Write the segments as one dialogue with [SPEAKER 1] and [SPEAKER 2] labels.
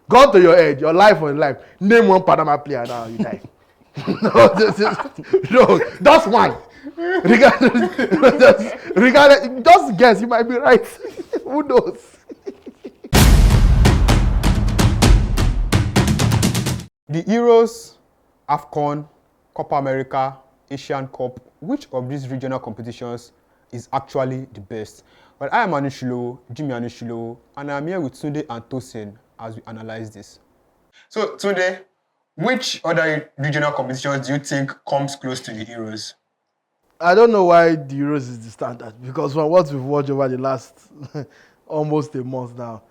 [SPEAKER 1] Gun to your head, your life or your life. Name one Panama player now, you die. No, that's one. Regardless, just guess, you might be right. Who knows?
[SPEAKER 2] The Euros, AFCON, Copa America, Asian Cup, which of these regional competitions is actually the best? Well, I am Anushilo, Jimmy Anushilo, and I'm here with Tunde and Tosin as we analyze this. So, Tunde, which other regional competitions do you think comes close to the Euros?
[SPEAKER 1] I don't know why the Euros is the standard, because from what we've watched over the last almost a month now,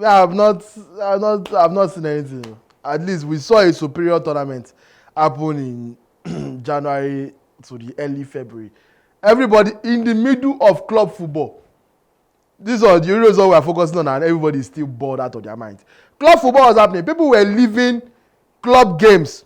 [SPEAKER 1] I've not seen anything. At least we saw a superior tournament happen in January to the early February. Everybody in the middle of club football. This was the Euros all we are focusing on, and everybody is still bored out of their mind. Club football was happening. People were leaving club games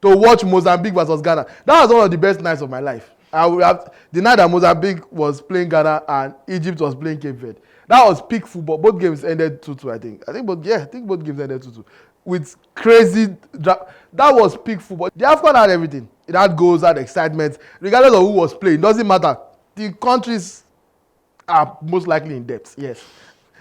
[SPEAKER 1] to watch Mozambique versus Ghana. That was one of the best nights of my life. The night that Mozambique was playing Ghana and Egypt was playing Cape Verde. That was peak football. Both games ended 2-2, I think. I think both games ended 2-2. With crazy... That was peak football. The AFCON had everything. It had goals, had excitement. Regardless of who was playing, doesn't matter. The countries are most likely in debt, yes.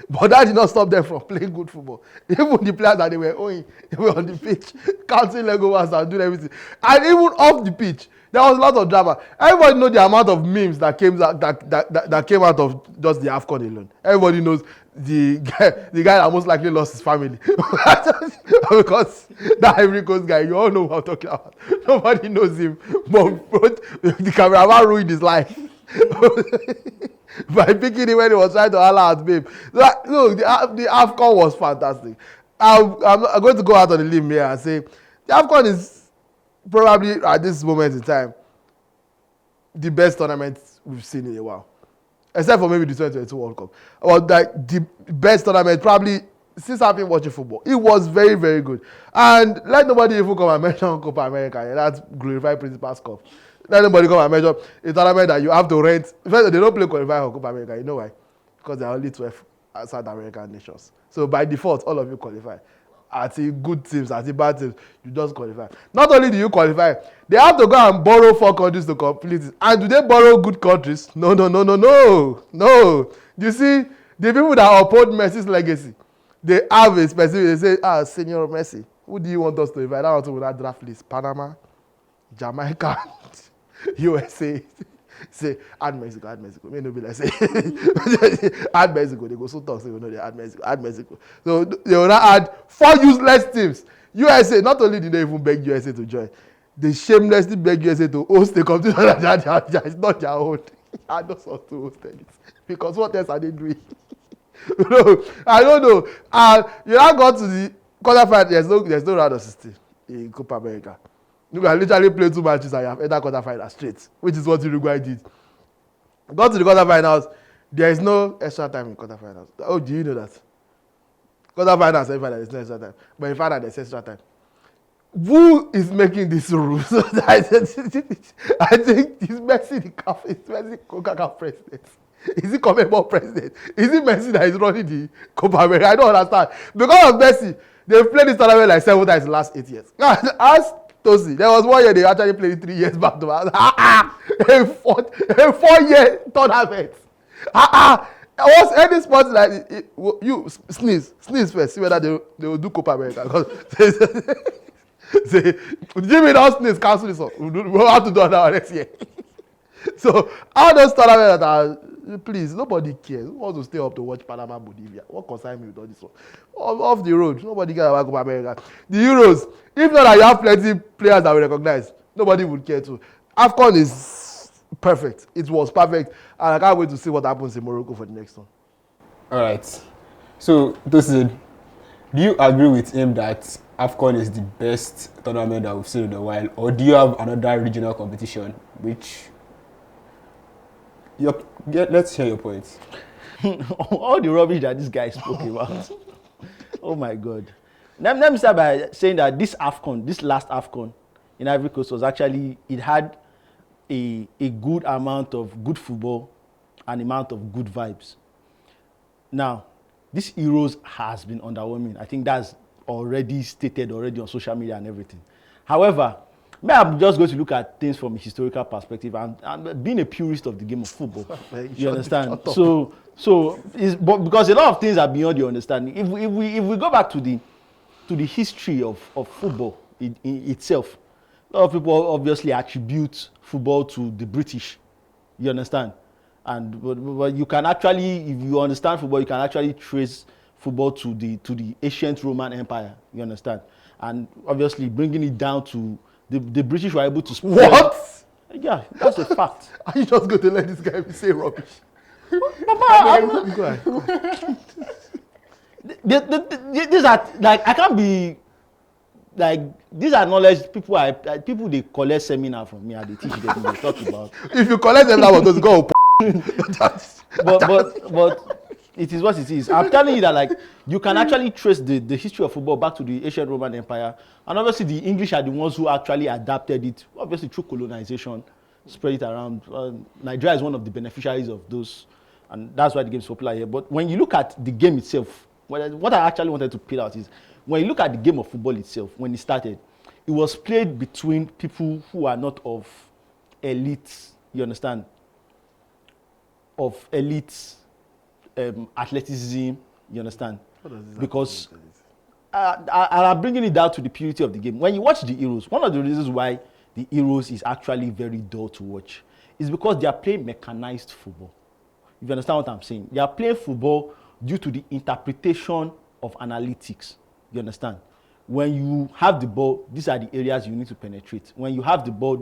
[SPEAKER 1] But that did not stop them from playing good football. Even the players that they were owing, they were on the pitch, counting leg overs and doing everything. And even off the pitch, there was a lot of drama. Everybody knows the amount of memes that came out of just the AFCON alone. Everybody knows the guy that most likely lost his family. Because that Ivory Coast guy, you all know what I'm talking about. Nobody knows him. But the cameraman ruined his life. By picking him when he was trying to holler at babe. Look, the AFCON was fantastic. I'm going to go out on a limb here and say the AFCON is probably at this moment in time the best tournament we've seen in a while, except for maybe the 2022 World Cup. Or like the best tournament probably since I've been watching football. It was very, very good. And let nobody even come and mention Copa America. Yeah, that's glorified Principal's Cup. Let nobody come and measure a tournament that you have to rent. First, they don't play qualifying for Copa America. You know why? Because there are only 12 South American nations. So by default, all of you qualify. At the good teams, at the bad teams, you just qualify. Not only do you qualify, they have to go and borrow 4 countries to complete it. And do they borrow good countries? No. You see, the people that uphold Messi's legacy, they have a specific, they say, Senior Messi, who do you want us to invite? I want to win that draft list. Panama, Jamaica, USA, say add Mexico. May no be like say add Mexico. They go so talk say we know they add Mexico. So they will not add 4 useless teams. USA, not only did they even beg USA to join, they shamelessly beg USA to host the competition that is not their own. I just want to host it because what else are they doing? No, I don't know. And you now got to the quarterfinal. There's no round of 16 in Copa America. You can literally play 2 matches and you have entered quarterfinals straight, which is what Uruguay did. Got to the quarterfinals, there is no extra time in quarterfinals. Oh, do you know that? Quarterfinals, semifinals, there's no extra time. But in final, there's extra time. Who is making these rules? I think it's Messi the CAF, it's Messi Coca-Cola president. Is he Comebol president? Is it Messi that is running the Copa America? I don't understand. Because of Messi, they've played this tournament like 7 times in the last 8 years. Ask Tosi. There was 1 year they actually played it 3 years back to back. A 4-year tournament. Was any sport like you sneeze first, see whether they will do Copa America. Because say Jimmy don't sneeze, cancel this one. We'll have to do another next year. So all those tournaments that are, please, nobody cares. Who wants to stay up to watch Panama, Bolivia? What concern me with all this one? Off the road, nobody cares about Copa America. The Euros, if not that you have plenty players that we recognize, nobody would care to. AFCON is perfect. It was perfect, and I can't wait to see what happens in Morocco for the next one.
[SPEAKER 2] All right. So, Tosin, do you agree with him that AFCON is the best tournament that we've seen in a while, or do you have another regional competition which... let's hear your points.
[SPEAKER 3] All the rubbish that this guy spoke about. Oh my God. Let me start by saying that this AFCON, this last AFCON in Ivory Coast was actually, it had a good amount of good football and amount of good vibes. Now, this Euros has been underwhelming. I think that's already stated already on social media and everything. However, I'm just going to look at things from a historical perspective. I'm being a purist of the game of football. You understand? But because a lot of things are beyond your understanding. If we go back to the history of football in itself, a lot of people obviously attribute football to the British. You understand? But you can actually, if you understand football, you can actually trace football to the ancient Roman Empire. You understand? And obviously bringing it down to the British were able to spread.
[SPEAKER 1] What?
[SPEAKER 3] Yeah, that's a fact.
[SPEAKER 1] Are you just going to let this guy say rubbish?
[SPEAKER 3] Papa,
[SPEAKER 1] Go ahead.
[SPEAKER 3] these are like I can't be like these are knowledge people people they collect seminar from me and they teach them they talk about.
[SPEAKER 1] If you collect them now, just go.
[SPEAKER 3] but it is what it is. I'm telling you that like you can actually trace the history of football back to the ancient Roman Empire, and obviously the English are the ones who actually adapted it, obviously through colonization, spread it around. Nigeria is one of the beneficiaries of those, and that's why the game is popular here. But when you look at the game itself, what I actually wanted to put out is when you look at the game of football itself, when it started, it was played between people who are not of elite, you understand, of elite athleticism, you understand? Because I'm bringing it down to the purity of the game. When you watch the Euros, one of the reasons why the Euros is actually very dull to watch is because they are playing mechanized football. If you understand what I'm saying, they are playing football due to the interpretation of analytics. You understand? When you have the ball, these are the areas you need to penetrate. When you have the ball,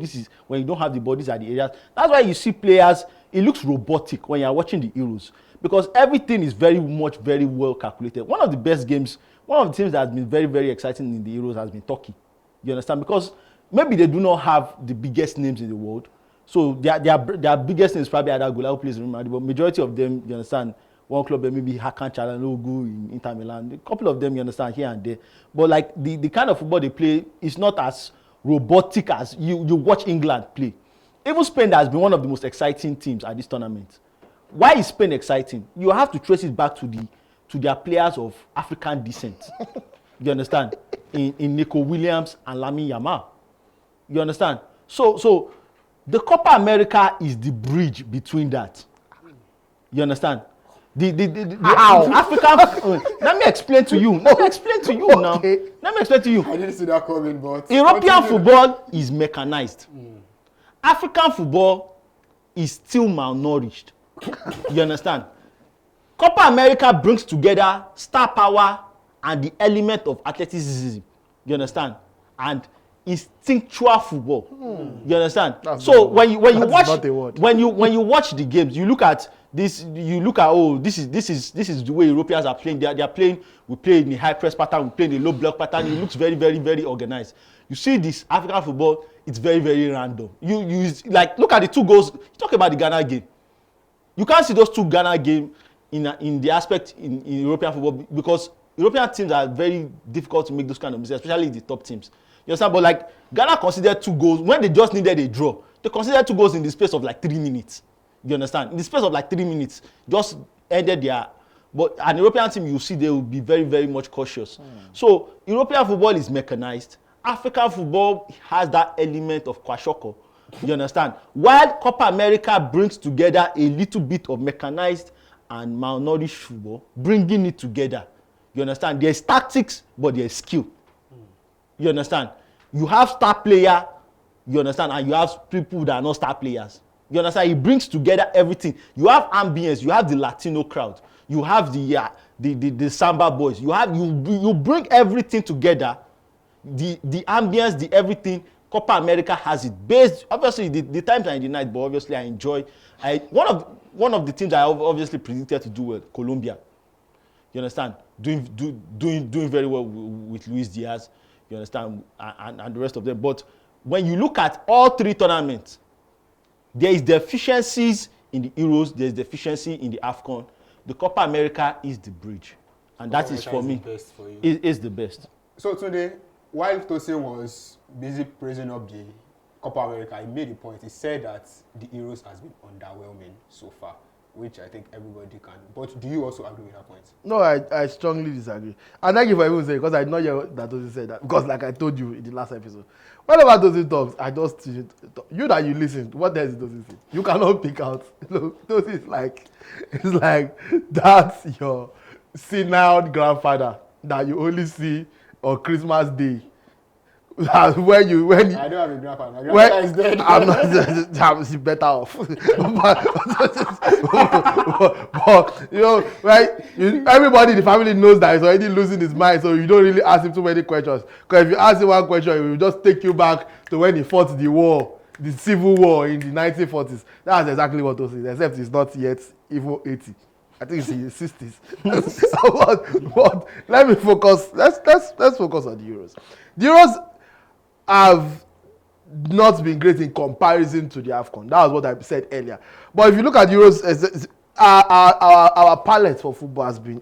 [SPEAKER 3] when you don't have the ball, these are the areas. That's why you see players, it looks robotic when you are watching the Euros. Because everything is very well calculated. One of the best games, one of the teams that has been very, very exciting in the Euros has been Turkey. You understand? Because maybe they do not have the biggest names in the world. So their biggest names probably either Gola who plays in Real Madrid, but majority of them, you understand, one club maybe Hakan Çalhanoğlu in Inter Milan. A couple of them, you understand, here and there. But like the kind of football they play is not as robotic as you watch England play. Even Spain has been one of the most exciting teams at this tournament. Why is Spain exciting? You have to trace it back to their players of African descent. You understand? In Nico Williams and Lamine Yamal. You understand? So the Copa America is the bridge between that. You understand? The African. Let me explain to you. Let me explain to you now. Let me explain to you.
[SPEAKER 2] I didn't see that coming, but
[SPEAKER 3] European football is mechanized. African football is still malnourished. You understand? Copa America brings together star power and the element of athleticism. You understand? And instinctual football. You understand?
[SPEAKER 1] That's
[SPEAKER 3] so when you watch when you watch the games, you look at this. You look at this is the way Europeans are playing. They are playing. We play in the high press pattern. We play in the low block pattern. It looks very, very, very organized. You see this African football. It's very, very random. You like look at the two goals. You talk about the Ghana game. You can't see those two Ghana games in the aspect in European football because European teams are very difficult to make those kind of mistakes, especially the top teams. You understand? But like Ghana considered 2 goals when they just needed a draw. They considered 2 goals in the space of like 3 minutes. You understand? In the space of like 3 minutes, just ended their. But an European team, you see, they will be very, very much cautious. So European football is mechanized. African football has that element of kwashoko. You understand? While Copa America brings together a little bit of mechanized and malnourished football, bringing it together. You understand? There's tactics, but there's skill. You understand? You have star player, you understand, and you have people that are not star players. You understand? It brings together everything. You have ambience, you have the Latino crowd, you have the Samba boys, you bring everything together. The ambience, the everything. Copa America has it based. Obviously, the times are in the night, but obviously I enjoy. One of the teams I obviously predicted to do well, Colombia. You understand? Doing very well with Luis Diaz. You understand? And the rest of them. But when you look at all 3 tournaments, there is deficiencies in the Euros. There is deficiency in the AFCON. The Copa America is the bridge, and that is for me. It is the best.
[SPEAKER 2] So today, while Tosin was busy praising up the Copa America, he made a point. He said that the Euros has been underwhelming so far. which I think everybody can. But do you also agree with that point?
[SPEAKER 1] No, I strongly disagree. And thank you for even saying, because I know that Tosin said that. Because like I told you in the last episode, whenever Tosin talks, I just you that you listen. What else Tosin say? You cannot pick out. Look, Tosin is like, it's like that's your senile grandfather that you only see on Christmas Day. when you
[SPEAKER 2] I don't have a grandpa. My grandpa is dead.
[SPEAKER 1] I'm not better off. but you know, right? Everybody in the family knows that he's already losing his mind, so you don't really ask him too many questions. Because if you ask him one question, he will just take you back to when he fought the war, the civil war in the 1940s. That's exactly what those is, except he's not yet even 80. I think it's in his 60s. but let me focus. Let's focus on the Euros. The Euros have not been great in comparison to the AFCON. That was what I said earlier. But if you look at Euros, our palette for football has been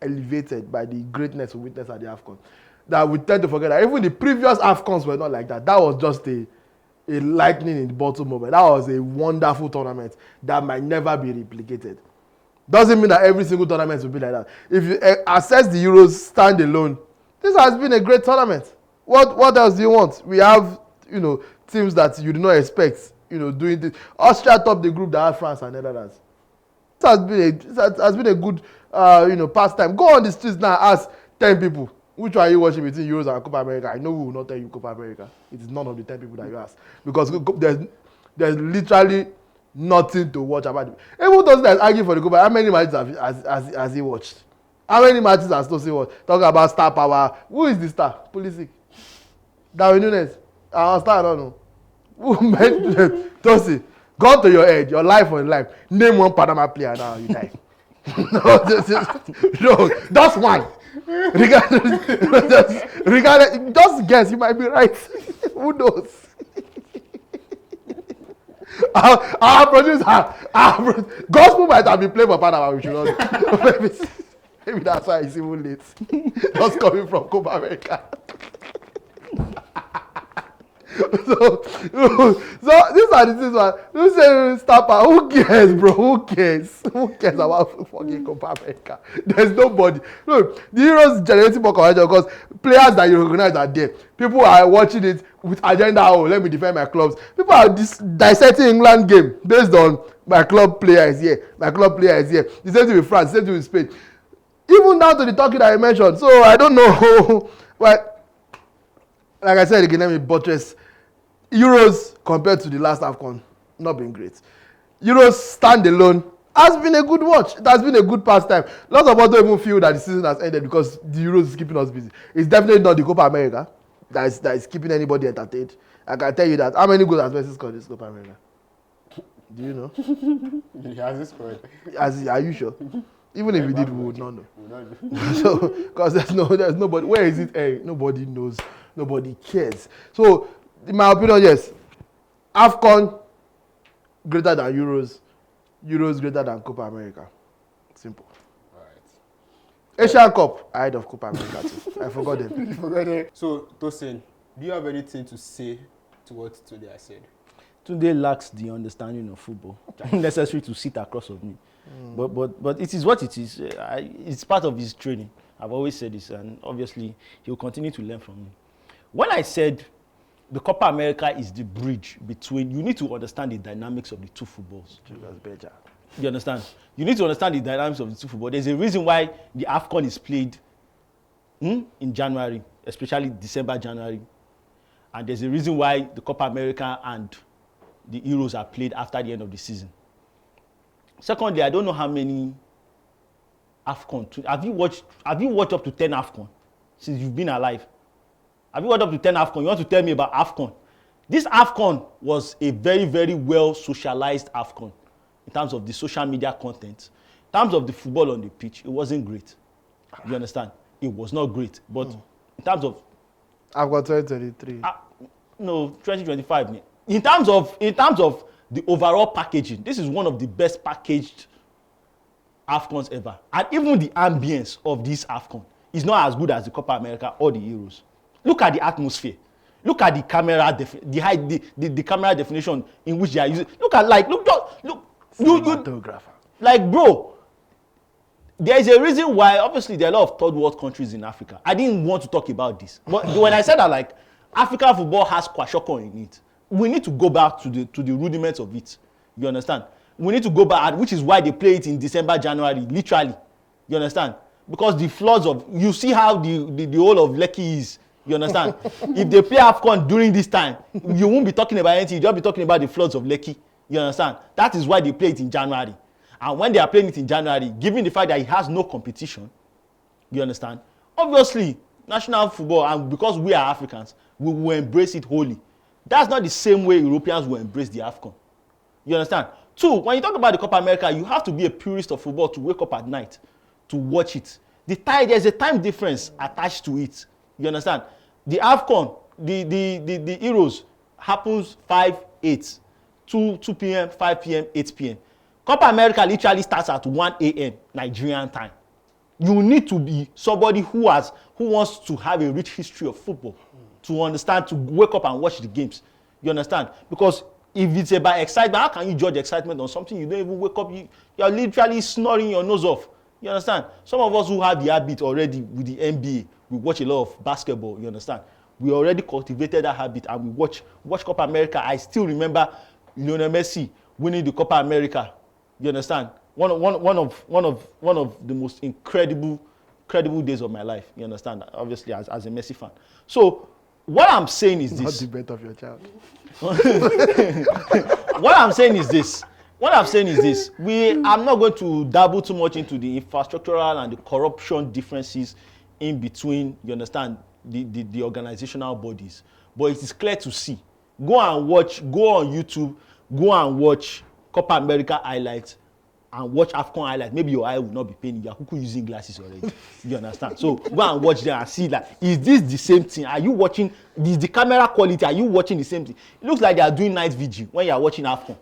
[SPEAKER 1] elevated by the greatness we witnessed at the AFCON. That we tend to forget that even the previous AFCONs were not like that. That was just a lightning in the bottle moment. That was a wonderful tournament that might never be replicated. Doesn't mean that every single tournament will be like that. If you assess the Euros standalone, this has been a great tournament. What else do you want? We have, teams that you do not expect, doing this. Austria topped the group that had France and Netherlands. It has been a good, pastime. Go on the streets now, ask 10 people, which one are you watching between Euros and Copa America? I know we will not tell you Copa America. It is none of the 10 people that you ask. Because there's literally nothing to watch about it. Even those that argue for the Copa, how many matches has he watched? How many matches has Tosin watched? Talking about star power. Who is the star? Pulisic. Darwin Nunes. Our star, I don't know. Who made Tosin? Go to your head, your life or your life. Name one Panama player now, you die. No, that's one. Regardless, just guess, you might be right. Who knows? Our producer, gospel might have been playing for Panama, we should not. Maybe that's why it's even late. Just coming from Copa America. so these are the things that you say stopper. Who cares, bro? Who cares? Who cares about fucking Copa America? There's nobody. Look, the Euros generating more connection because players that you recognize are there. People are watching it with agenda. Oh, let me defend my clubs. People are dissecting England game based on my club player is here. My club player is here. The same thing with France. The same thing with Spain. Even down to the Turkey that I mentioned. So I don't know. But like I said again, let me buttress. Euros compared to the last AFCON, not been great. Euros standalone has been a good watch. It has been a good pastime. Lots of us don't even feel that the season has ended because the Euros is keeping us busy. It's definitely not the Copa America that is keeping anybody entertained. I can tell you that. How many goals has Messi scored this Copa America? Do you know?
[SPEAKER 2] He hasn't scored.
[SPEAKER 1] Are you sure? Even if he did, we would not know. So, because there's nobody. Where is it? Hey, nobody knows. Nobody cares. So, in my opinion, yes. AFCON greater than Euros. Euros greater than Copa America. Simple.
[SPEAKER 2] All right.
[SPEAKER 1] Asian Cup ahead of Copa America too. I forgot them.
[SPEAKER 2] You forgot it. So, Tosin, do you have anything to say to what today I said?
[SPEAKER 3] Tunde lacks the understanding of football necessary to sit across of me. But it is what it is. It's part of his training. I've always said this, and obviously he'll continue to learn from me. When I said the Copa America is the bridge between, you need to understand the dynamics of the two footballs. You understand? You need to understand the dynamics of the two footballs. There's a reason why the AFCON is played in January, especially December, January. And there's a reason why the Copa America and the Euros are played after the end of the season. Secondly, I don't know how many AFCON. Have you watched up to 10 AFCON since you've been alive? Have you watched up to 10 AFCON? You want to tell me about AFCON? This AFCON was a very, very well socialized AFCON in terms of the social media content. In terms of the football on the pitch, it wasn't great. You understand? It was not great. But in terms of...
[SPEAKER 1] AFCON 2023.
[SPEAKER 3] No, 2025. In terms of the overall packaging, this is one of the best packaged AFCONs ever. And even the ambience of this AFCON is not as good as the Copa America or the Euros. Look at the atmosphere. Look at the camera, the camera definition in which they are using. Look.
[SPEAKER 1] Cinematographer.
[SPEAKER 3] Like, bro, there is a reason why, obviously, there are a lot of third world countries in Africa. I didn't want to talk about this. But when I said that, like, African football has kwashoko in it, we need to go back to the rudiments of it. You understand? We need to go back, which is why they play it in December, January, literally. You understand? Because the floods of, you see how the whole of Lekki is. You understand? If they play AFCON during this time, you won't be talking about anything. You'll just be talking about the floods of Lekki. You understand? That is why they play it in January. And when they are playing it in January, given the fact that it has no competition, you understand? Obviously, national football, and because we are Africans, we will embrace it wholly. That's not the same way Europeans will embrace the AFCON. You understand? Two, when you talk about the Copa America, you have to be a purist of football to wake up at night to watch it. There's a time difference attached to it. You understand? The AFCON, the Euros happens 5-8, 2 p.m., 5 p.m., 8 p.m. Copa America literally starts at 1 a.m. Nigerian time. You need to be somebody who wants to have a rich history of football to understand, to wake up and watch the games. You understand? Because if it's about excitement, how can you judge excitement on something you don't even wake up? You're literally snoring your nose off. You understand? Some of us who have the habit already with the NBA, we watch a lot of basketball. You understand? We already cultivated that habit and we watch Copa America. I still remember Lionel Messi winning the Copa America. You understand? One of the most incredible days of my life. You understand? Obviously, as a Messi fan. So what I'm saying is this.
[SPEAKER 1] Not the birth of your child.
[SPEAKER 3] What I'm saying is this. I'm not going to dabble too much into the infrastructural and the corruption differences in between, you understand, the organizational bodies. But it is clear to see. Go on YouTube, go and watch Copa America highlights and watch AFCON highlights. Maybe your eye will not be paining. You are using glasses already. You understand? So go and watch them and see, like, is this the same thing? Are you watching? Is the camera quality? Are you watching the same thing? It looks like they are doing night vigil when you are watching AFCON.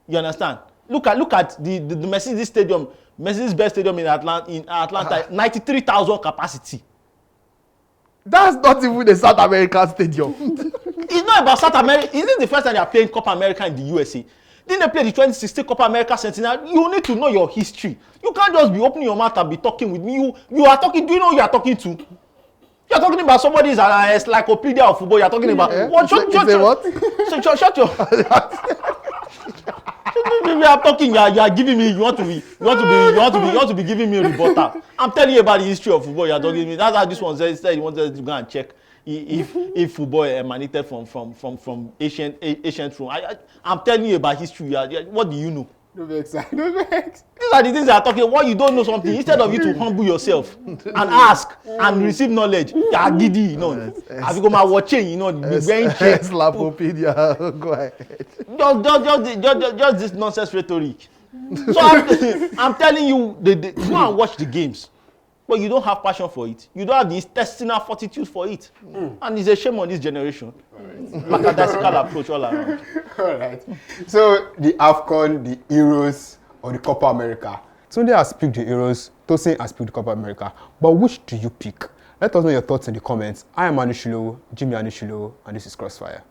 [SPEAKER 3] You understand? Look at the Mercedes Stadium, Mercedes-Benz Stadium in Atlanta, 93,000 capacity.
[SPEAKER 1] That's not even a South American stadium.
[SPEAKER 3] It's not about South America. Is this the first time they are playing Copa America in the USA? Didn't they play the 2016 Copa America Centennial? You need to know your history. You can't just be opening your mouth and be talking with me. You are talking. Do you know who you are talking to? You are talking about somebody's encyclopedia of football. You are talking about what? Shut your. We are talking. You are giving me. You want to be giving me a rebuttal. I'm telling you about the history of football. You are talking to me. That's how this one said. He wanted to go and check if football emanated from ancient Rome. I'm telling you about history. What do you know?
[SPEAKER 2] No vex. These
[SPEAKER 3] are the things that are talking. What you don't know something, instead of you to humble yourself and ask and receive knowledge, you are giddy, you know. Have you got my watching, you know, the brain check.
[SPEAKER 1] Slapopedia. Go ahead.
[SPEAKER 3] Just this nonsense rhetoric. So I'm telling you, go and watch the games. But you don't have passion for it. You don't have the intestinal fortitude for it. And it's a shame on this generation. Lackadaisical approach all around.
[SPEAKER 2] All right. So the AFCON, the Euros, or the Copa America. Tunde has picked the Euros, Tosin has picked the Copa America. But which do you pick? Let us know your thoughts in the comments. I am Anushilo, Jimmy Anushilo, and this is Crossfire.